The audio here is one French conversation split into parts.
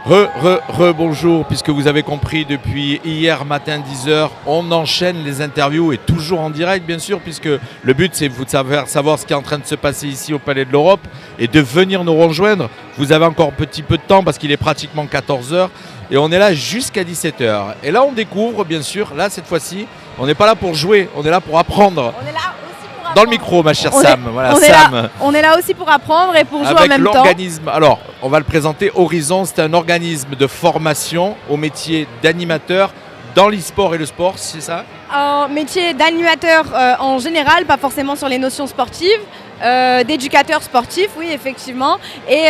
Bonjour, puisque vous avez compris depuis hier matin 10h, on enchaîne les interviews et toujours en direct bien sûr, puisque le but c'est de savoir ce qui est en train de se passer ici au Palais de l'Europe et de venir nous rejoindre. Vous avez encore un petit peu de temps parce qu'il est pratiquement 14h et on est là jusqu'à 17h. Et là on découvre bien sûr, là cette fois-ci, on n'est pas là pour jouer, on est là pour apprendre. On est là aussi pour apprendre. Dans le micro ma chère Sam. Voilà, Sam. On est là aussi pour apprendre et pour jouer en même temps. L'organisme, alors on va le présenter, Horizon, c'est un organisme de formation au métier d'animateur dans l'e-sport et le sport, c'est ça? Un métier d'animateur en général, pas forcément sur les notions sportives, d'éducateur sportif, oui effectivement, et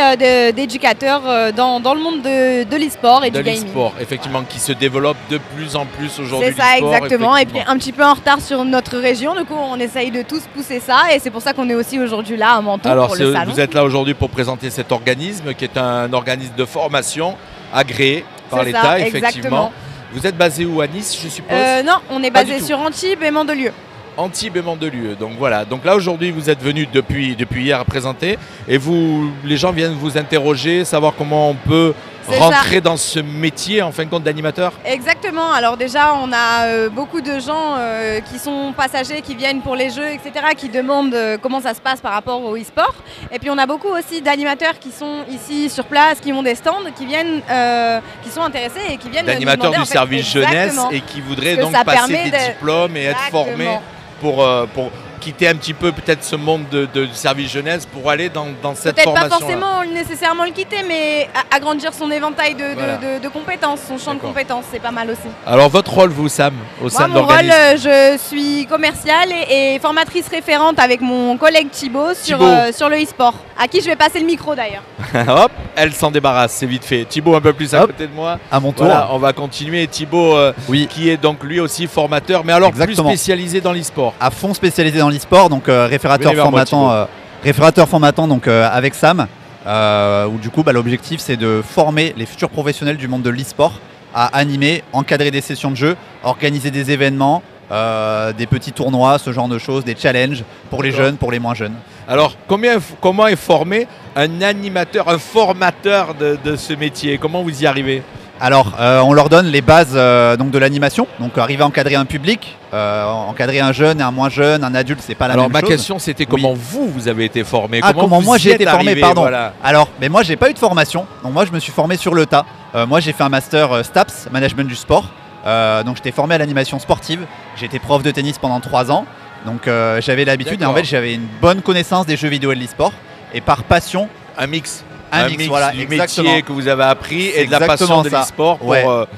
d'éducateur dans le monde de l'e-sport et du gaming. De l'e-sport, effectivement, qui se développe de plus en plus aujourd'hui. C'est ça, exactement, et puis un petit peu en retard sur notre région, du coup on essaye de tous pousser ça, et c'est pour ça qu'on est aussi aujourd'hui là à Menton pour le salon. Vous êtes là aujourd'hui pour présenter cet organisme, qui est un organisme de formation agréé par l'État, effectivement. Exactement. Vous êtes basé où, à Nice, je suppose? Non, on est basé sur Antibes et Mandelieu. Antibes et Mandelieu, donc voilà. Donc là aujourd'hui vous êtes venu depuis hier à présenter et les gens viennent vous interroger, savoir comment on peut rentrer dans ce métier en fin de compte d'animateur. Exactement, alors déjà on a beaucoup de gens qui sont passagers, qui viennent pour les jeux, etc., qui demandent comment ça se passe par rapport au e-sport. Et puis on a beaucoup aussi d'animateurs qui sont ici sur place, qui ont des stands, qui viennent, qui sont intéressés et qui viennent d'animateurs du service jeunesse et qui voudraient donc passer des diplômes et être formés pour quitter un petit peu peut-être ce monde du service jeunesse pour aller dans cette formation. Peut-être pas forcément nécessairement le quitter, mais agrandir son éventail de compétences, son champ de compétences, c'est pas mal aussi. Alors votre rôle, vous, Sam, au sein de l'organisme? Mon rôle, je suis commerciale et formatrice référente avec mon collègue Thibaut sur le e-sport, à qui je vais passer le micro d'ailleurs. Hop, elle s'en débarrasse, c'est vite fait. Thibaut un peu plus à côté de moi. À mon tour. Voilà, on va continuer. Thibaut, qui est donc lui aussi formateur, mais alors plus spécialisé dans l'e-sport. À fond spécialisé dans l'e-sport, donc référateur formatant donc, avec Sam, où du coup l'objectif c'est de former les futurs professionnels du monde de l'e-sport à animer, encadrer des sessions de jeu, organiser des événements, des petits tournois, ce genre de choses, des challenges pour les jeunes, pour les moins jeunes. Alors comment est formé un animateur, un formateur de ce métier? Comment vous y arrivez? Alors, on leur donne les bases donc de l'animation, donc arriver à encadrer un public, encadrer un jeune et un moins jeune, un adulte, c'est pas la même chose. Alors ma question c'était comment vous avez été formé? Comment moi j'ai été formé, pardon. Voilà. Alors, mais moi j'ai pas eu de formation, donc moi je me suis formé sur le tas. Moi j'ai fait un master STAPS, management du sport, donc j'étais formé à l'animation sportive, j'ai été prof de tennis pendant 3 ans, donc j'avais l'habitude et en fait j'avais une bonne connaissance des jeux vidéo et de l'e-sport, et par passion... Un mix voilà, du métier que vous avez appris et de la passion de l'e-sport.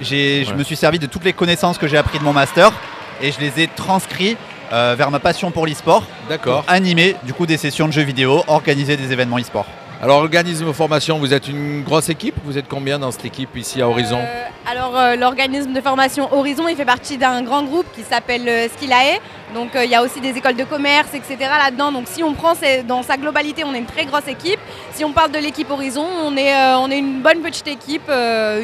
Je me suis servi de toutes les connaissances que j'ai appris de mon master et je les ai transcrits vers ma passion pour l'e-sport. D'accord. Animer du coup des sessions de jeux vidéo, organiser des événements e-sport. Alors organisme de formation, vous êtes une grosse équipe? Vous êtes combien dans cette équipe ici à Horizon? L'organisme de formation Horizon, il fait partie d'un grand groupe qui s'appelle Skillae. Donc il y a aussi des écoles de commerce, etc. là-dedans. Donc si on prend dans sa globalité, on est une très grosse équipe. Si on parle de l'équipe Horizon, on est une bonne petite équipe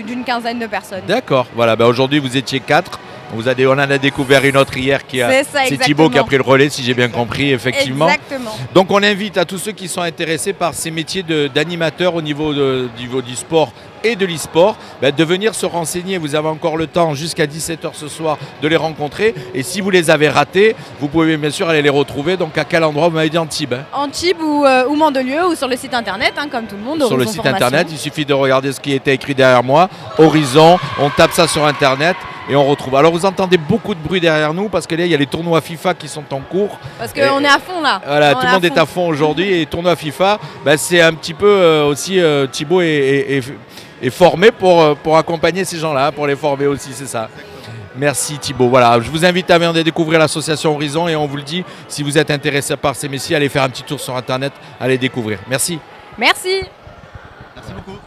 d'une 15aine de personnes. D'accord, voilà, aujourd'hui vous étiez 4. On en a découvert une autre hier c'est Thibaut qui a pris le relais, si j'ai bien compris, effectivement. Exactement. Donc on invite à tous ceux qui sont intéressés par ces métiers d'animateur au niveau du sport et de l'e-sport, de venir se renseigner. Vous avez encore le temps jusqu'à 17h ce soir de les rencontrer. Et si vous les avez ratés, vous pouvez bien sûr aller les retrouver. Donc à quel endroit? Vous m'avez dit Antibes. Antibes ou Mandelieu, ou sur le site internet, comme tout le monde. Sur le site internet, il suffit de regarder ce qui était écrit derrière moi. Horizon, on tape ça sur internet. Et on retrouve. Alors vous entendez beaucoup de bruit derrière nous parce que là il y a les tournois FIFA qui sont en cours. Parce qu'on est à fond là. Voilà, tout le monde est à fond aujourd'hui et les tournois FIFA, c'est un petit peu aussi Thibaut est formé pour accompagner ces gens-là, pour les former aussi, c'est ça. Merci Thibaut. Voilà, je vous invite à venir découvrir l'association Horizon et on vous le dit, si vous êtes intéressé par ces métiers, allez faire un petit tour sur internet, allez découvrir. Merci. Merci. Merci beaucoup.